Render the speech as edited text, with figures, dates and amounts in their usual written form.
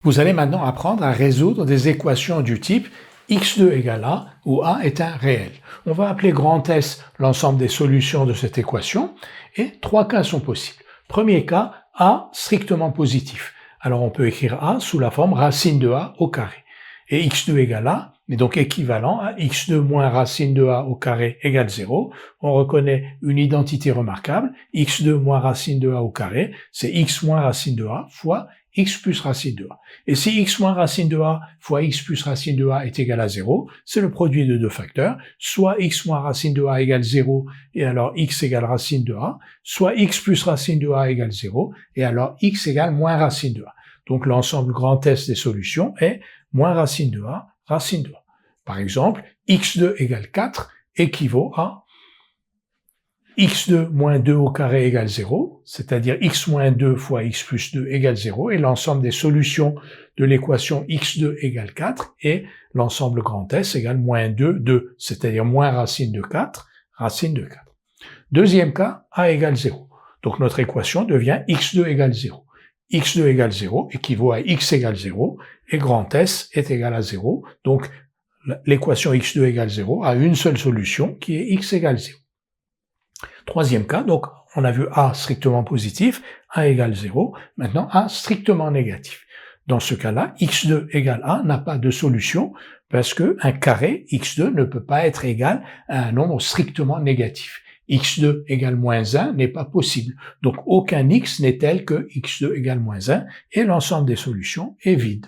Vous allez maintenant apprendre à résoudre des équations du type x2 égale a, où a est un réel. On va appeler grand S l'ensemble des solutions de cette équation, et trois cas sont possibles. Premier cas, a strictement positif. Alors on peut écrire a sous la forme racine de a au carré. Et x2 égale a est donc équivalent à x2 moins racine de a au carré égale 0. On reconnaît une identité remarquable, x2 moins racine de a au carré, c'est x moins racine de a fois x plus racine de a. Et si x moins racine de a fois x plus racine de a est égal à 0, c'est le produit de deux facteurs, soit x moins racine de a égale 0, et alors x égale racine de a, soit x plus racine de a égale 0, et alors x égale moins racine de a. Donc l'ensemble grand S des solutions est moins racine de a, racine de a. Par exemple, x2 égale 4 équivaut à x2 moins 2 au carré égale 0, c'est-à-dire x moins 2 fois x plus 2 égale 0, et l'ensemble des solutions de l'équation x2 égale 4, et l'ensemble grand S égale moins 2, 2, c'est-à-dire moins racine de 4, racine de 4. Deuxième cas, a égale 0. Donc notre équation devient x2 égale 0. x2 égale 0 équivaut à x égale 0, et grand S est égal à 0, donc l'équation x2 égale 0 a une seule solution qui est x égale 0. Troisième cas, donc on a vu a strictement positif, a égale 0, maintenant a strictement négatif. Dans ce cas-là, x2 égale a n'a pas de solution parce que un carré x2 ne peut pas être égal à un nombre strictement négatif. x2 égale moins 1 n'est pas possible, donc aucun x n'est tel que x2 égale moins 1 et l'ensemble des solutions est vide.